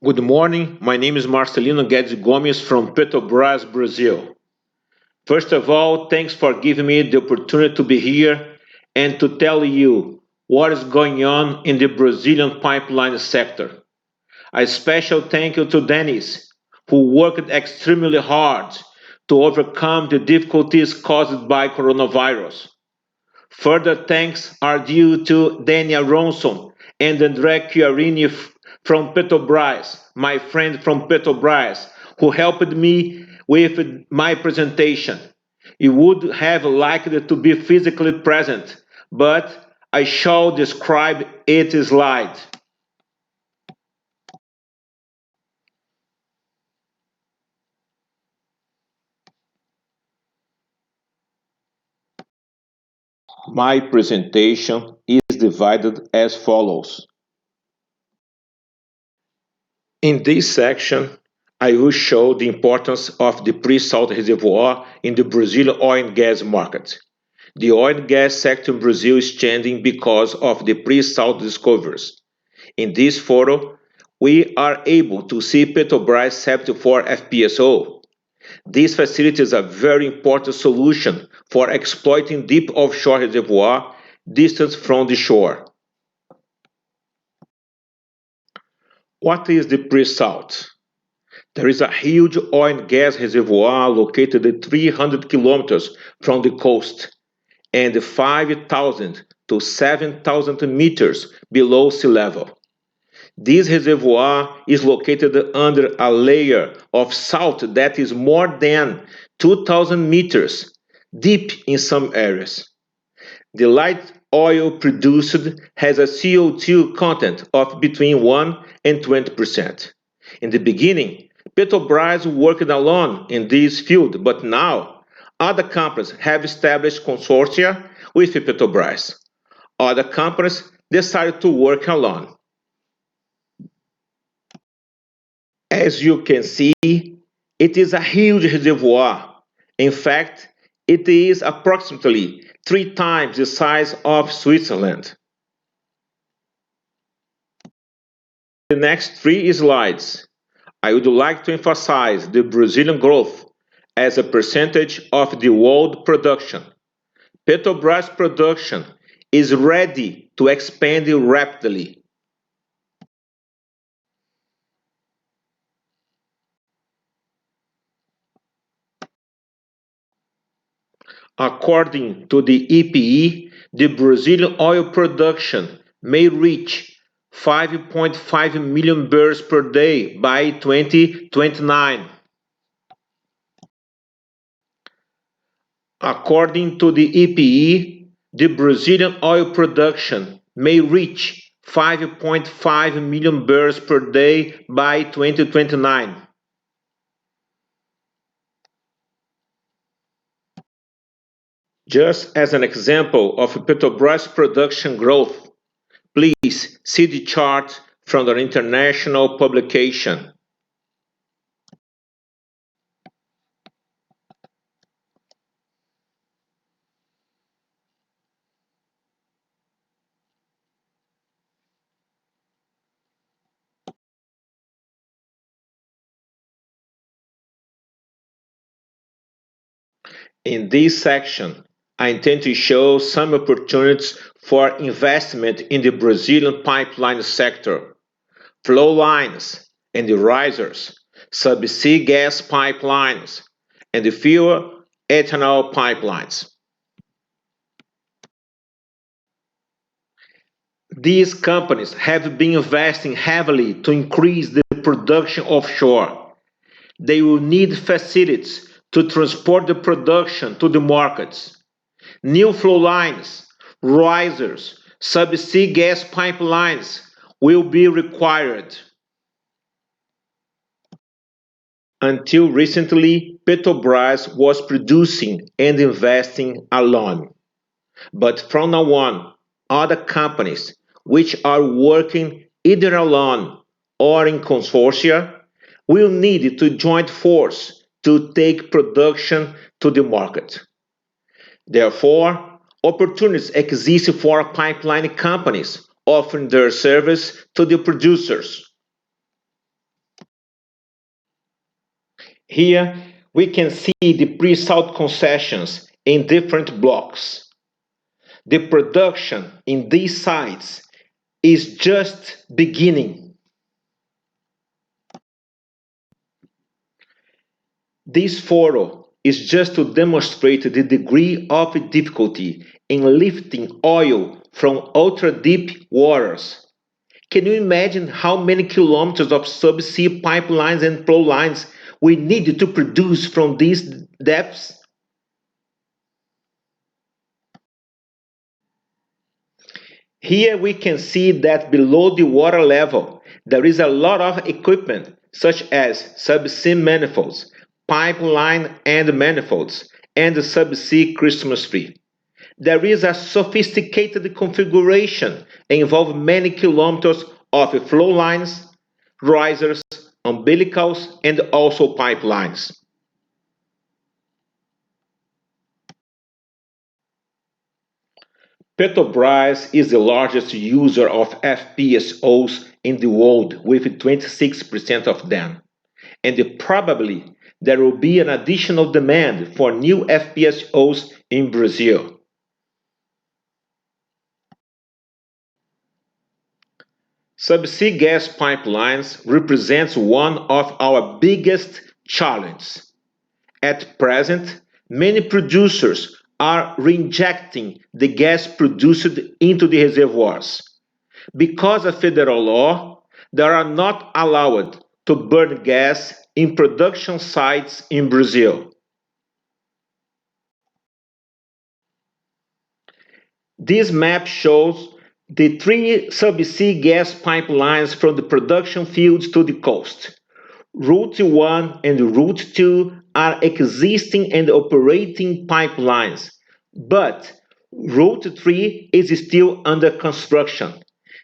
Good morning. My name is Marcelino Gomes from Petrobras, Brazil. First of all, thanks for giving me the opportunity to be here and to tell you what is going on in the Brazilian pipeline sector. A special thank you to Dennis, who worked extremely hard to overcome the difficulties caused by coronavirus. Further thanks are due to Daniel Ronson and André Chiarini from Petrobras, my friend from Petrobras, who helped me with my presentation. You would have liked to be physically present, but I shall describe it slide. My presentation is divided as follows. In this section, I will show the importance of the pre-salt reservoir in the Brazilian oil and gas market. The oil and gas sector in Brazil is changing because of the pre-salt discoveries. In this photo, we are able to see Petrobras 74 FPSO. This facility is a very important solution for exploiting deep offshore reservoir distance from the shore. What is the pre-salt? There is a huge oil and gas reservoir located at 300 kilometers from the coast and 5,000 to 7,000 meters below sea level. This reservoir is located under a layer of salt that is more than 2,000 meters deep in some areas. The light oil produced has a CO2 content of between 1 and 20%. In the beginning, Petrobras worked alone in this field, but now other companies have established consortia with Petrobras. Other companies decided to work alone. As you can see, it is a huge reservoir. In fact, it is approximately 3 times the size of Switzerland. The next 3 slides, I would like to emphasize the Brazilian growth as a percentage of the world production. Petrobras production is ready to expand rapidly. According to the EPE, the Brazilian oil production may reach 5.5 million barrels per day by 2029. According to the EPE, the Brazilian oil production may reach 5.5 million barrels per day by 2029. Just as an example of Petrobras production growth, please see the chart from the international publication. In this section, I intend to show some opportunities for investment in the Brazilian pipeline sector, flow lines and the risers, subsea gas pipelines, and the fuel ethanol pipelines. These companies have been investing heavily to increase the production offshore. They will need facilities to transport the production to the markets. New flow lines, risers, subsea gas pipelines will be required. Until recently, Petrobras was producing and investing alone. But from now on, other companies which are working either alone or in consortia will need to join force to take production to the market. Therefore, opportunities exist for pipeline companies offering their service to the producers. Here we can see the pre-salt concessions in different blocks. The production in these sites is just beginning. This photo is just to demonstrate the degree of difficulty in lifting oil from ultra-deep waters. Can you imagine how many kilometers of subsea pipelines and flow lines we need to produce from these depths? Here we can see that below the water level, there is a lot of equipment such as subsea manifolds, pipeline end manifolds, and subsea Christmas tree. There is a sophisticated configuration involving many kilometers of flow lines, risers, umbilicals, and also pipelines. Petrobras is the largest user of FPSOs in the world with 26% of them, and probably there will be an additional demand for new FPSOs in Brazil. Subsea gas pipelines represents one of our biggest challenges. At present, many producers are reinjecting the gas produced into the reservoirs. Because of federal law, they are not allowed to burn gas in production sites in Brazil. This map shows the three subsea gas pipelines from the production fields to the coast. Route 1 and Route 2 are existing and operating pipelines, but Route 3 is still under construction.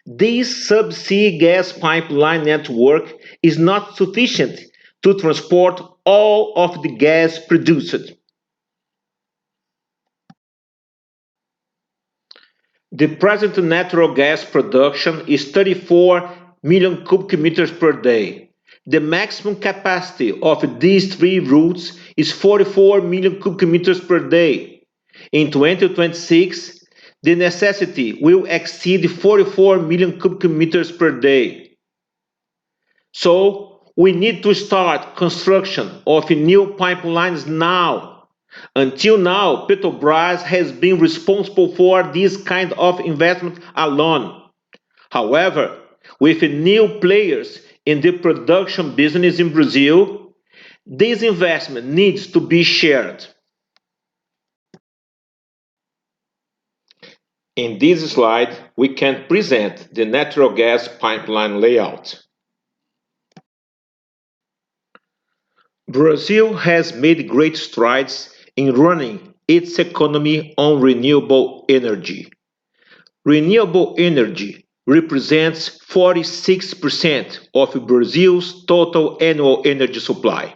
This subsea gas pipeline network is not sufficient to transport all of the gas produced. The present natural gas production is 34 million cubic meters per day. The maximum capacity of these three routes is 44 million cubic meters per day. In 2026, the necessity will exceed 44 million cubic meters per day. So, we need to start construction of new pipelines now. Until now, Petrobras has been responsible for this kind of investment alone. However, with new players in the production business in Brazil, this investment needs to be shared. In this slide, we can present the natural gas pipeline layout. Brazil has made great strides in running its economy on renewable energy. Renewable energy represents 46% of Brazil's total annual energy supply.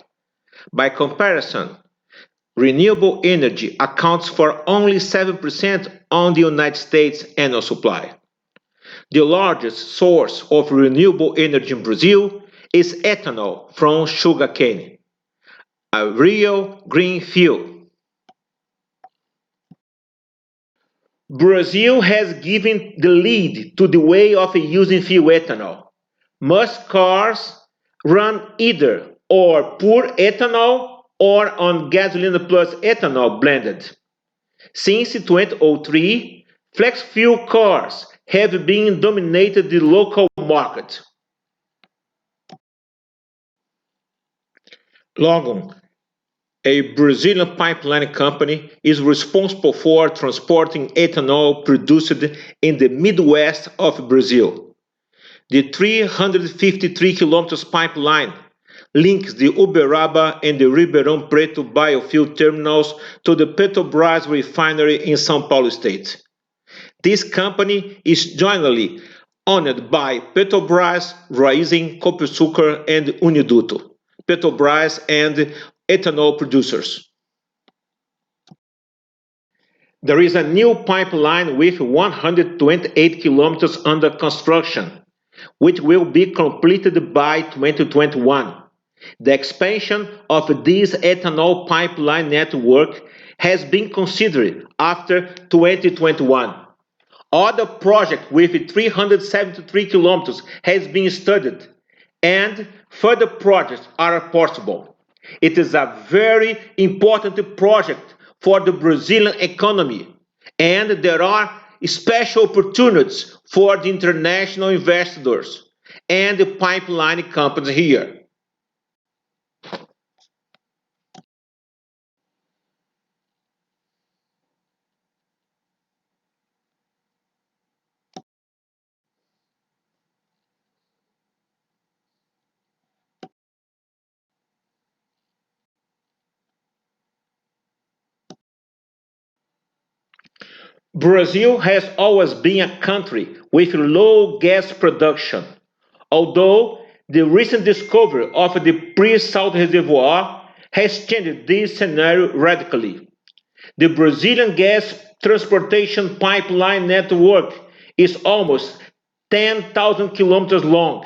By comparison, renewable energy accounts for only 7% on the United States annual supply. The largest source of renewable energy in Brazil is ethanol from sugarcane, a real green fuel. Brazil has given the lead to the way of using fuel ethanol. Most cars run either or pure ethanol or on gasoline plus ethanol blended. Since 2003, flex fuel cars have been dominated the local market. Logo, a Brazilian pipeline company is responsible for transporting ethanol produced in the Midwest of Brazil. The 353 kilometers pipeline links the Uberaba and the Ribeirão Preto biofuel terminals to the Petrobras refinery in São Paulo state. This company is jointly owned by Petrobras, Raízen, Copersucar, and Uniduto. Petrobras and ethanol producers. There is a new pipeline with 128 kilometers under construction, which will be completed by 2021. The expansion of this ethanol pipeline network has been considered after 2021. Other project with 373 kilometers has been studied, and further projects are possible. It is a very important project for the Brazilian economy, and there are special opportunities for the international investors and the pipeline companies here. Brazil has always been a country with low gas production, although the recent discovery of the pre-salt reservoir has changed this scenario radically. The Brazilian gas transportation pipeline network is almost 10,000 kilometers long.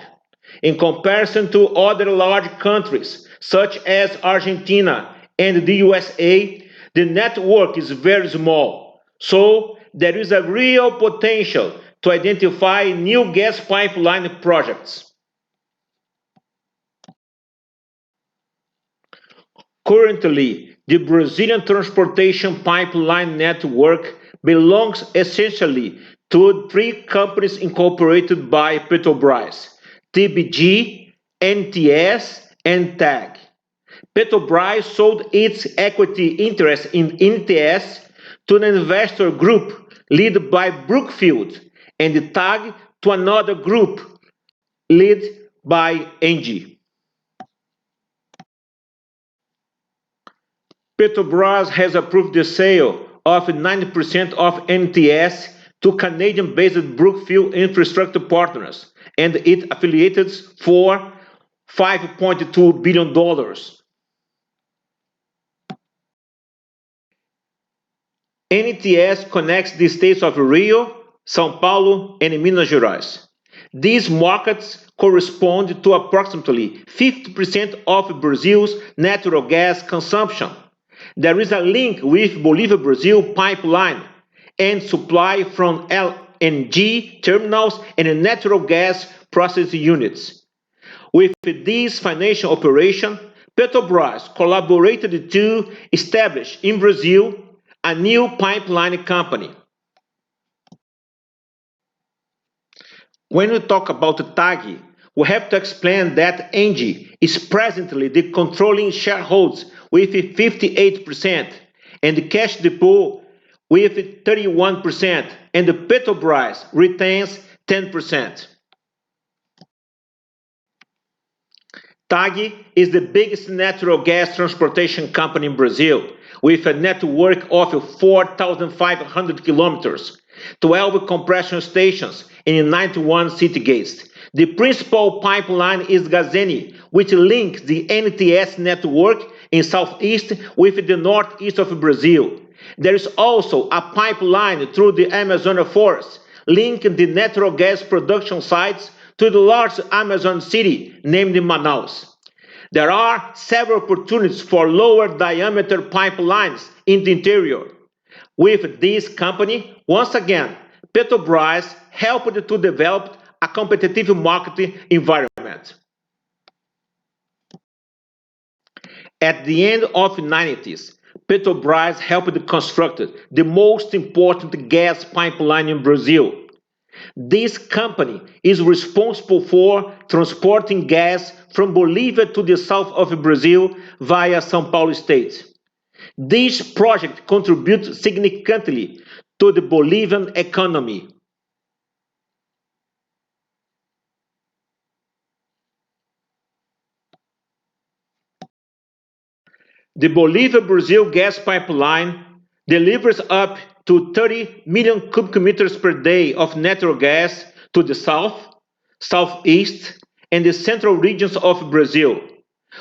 In comparison to other large countries such as Argentina and the USA, the network is very small. So there is a real potential to identify new gas pipeline projects. Currently, the Brazilian transportation pipeline network belongs essentially to three companies incorporated by Petrobras: TBG, NTS, and TAG. Petrobras sold its equity interest in NTS to an investor group led by Brookfield, and TAG to another group led by Engie. Petrobras has approved the sale of 90% of NTS to Canadian-based Brookfield Infrastructure Partners and its affiliates for $5.2 billion. NTS connects the states of Rio, São Paulo, and Minas Gerais. These markets correspond to approximately 50% of Brazil's natural gas consumption. There is a link with Bolivia Brazil pipeline and supply from LNG terminals and natural gas processing units. With this financial operation, Petrobras collaborated to establish in Brazil a new pipeline company. When we talk about TAG, we have to explain that Engie is presently the controlling shareholder with 58%, and Cash Depot with 31%, and Petrobras retains 10%. TAG is the biggest natural gas transportation company in Brazil, with a network of 4,500 kilometers, 12 compression stations, and 91 city gates. The principal pipeline is Gazini, which links the NTS network in southeast with the northeast of Brazil. There is also a pipeline through the Amazon forest, linking the natural gas production sites to the large Amazon city named Manaus. There are several opportunities for lower diameter pipelines in the interior. With this company, once again, Petrobras helped to develop a competitive market environment. At the end of the 90s, Petrobras helped construct the most important gas pipeline in Brazil. This company is responsible for transporting gas from Bolivia to the south of Brazil via São Paulo state. This project contributes significantly to the Bolivian economy. The Bolivia-Brazil gas pipeline delivers up to 30 million cubic meters per day of natural gas to the south, southeast, and the central regions of Brazil,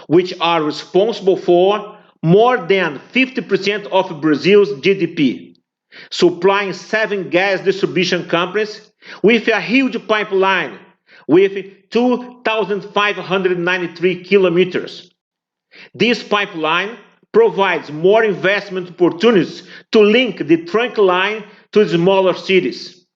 which are responsible for more than 50% of Brazil's GDP, supplying seven gas distribution companies with a huge pipeline with 2,593 kilometers, This pipeline provides more investment opportunities to link the trunk line to smaller cities.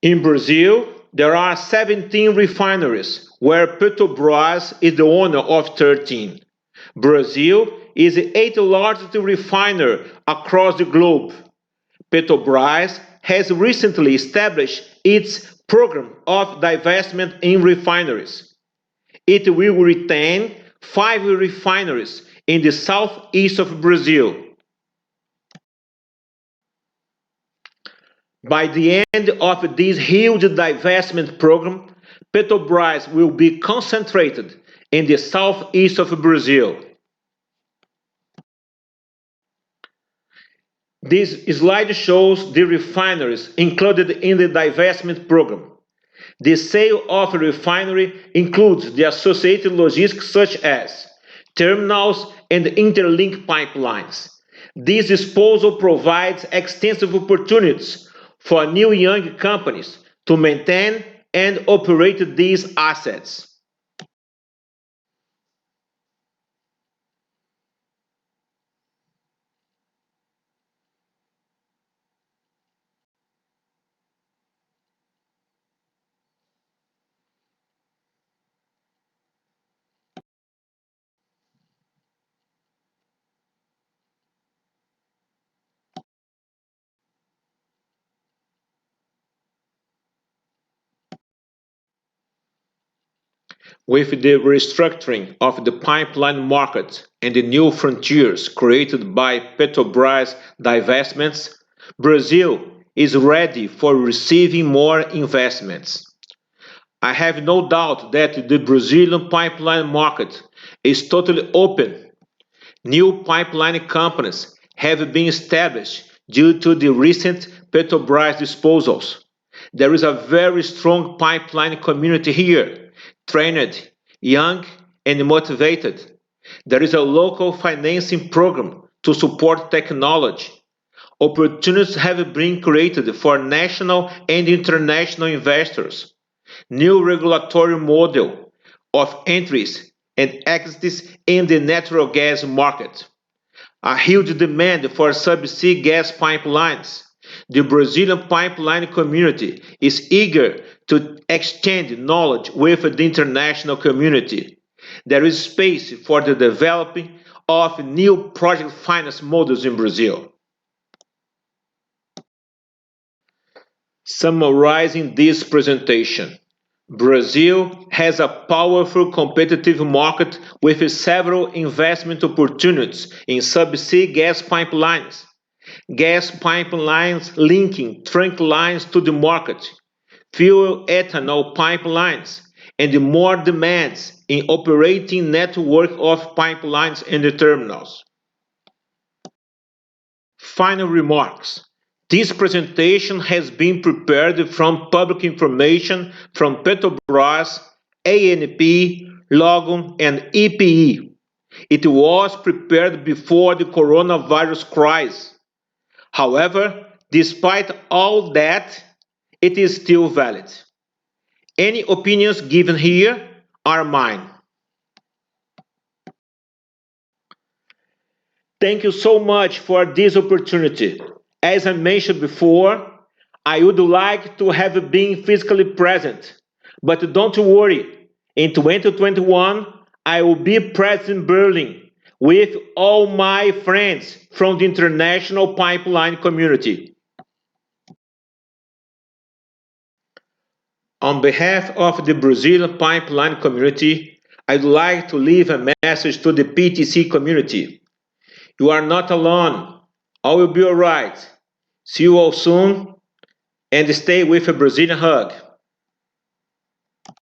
In Brazil, there are 17 refineries, where Petrobras is the owner of 13. Brazil is the eighth largest refiner across the globe. Petrobras has recently established its program of divestment in refineries. It will retain 5 refineries in the southeast of Brazil. By the end of this huge divestment program, Petrobras will be concentrated in the southeast of Brazil. This slide shows the refineries included in the divestment program. The sale of a refinery includes the associated logistics such as terminals and interlink pipelines. This disposal provides extensive opportunities for new young companies to maintain and operate these assets. With the restructuring of the pipeline market and the new frontiers created by Petrobras divestments, Brazil is ready for receiving more investments. I have no doubt that the Brazilian pipeline market is totally open. New pipeline companies have been established due to the recent Petrobras disposals. There is a very strong pipeline community here, trained, young, and motivated. There is a local financing program to support technology. Opportunities have been created for national and international investors. New regulatory model of entries and exits in the natural gas market. A huge demand for subsea gas pipelines. The Brazilian pipeline community is eager to exchange knowledge with the international community. There is space for the developing of new project finance models in Brazil. Summarizing this presentation, Brazil has a powerful competitive market with several investment opportunities in subsea gas pipelines linking trunk lines to the market, fuel ethanol pipelines, and more demands in operating network of pipelines and the terminals. Final remarks. This presentation has been prepared from public information from Petrobras, ANP, Logan, and EPE. It was prepared before the coronavirus crisis. However, despite all that, it is still valid. Any opinions given here are mine. Thank you so much for this opportunity. As I mentioned before, I would like to have been physically present, but don't worry, in 2021, I will be present in Berlin with all my friends from the international pipeline community. On behalf of the Brazilian pipeline community, I'd like to leave a message to the PTC community. You are not alone. All will be alright. See you all soon and stay with a Brazilian hug.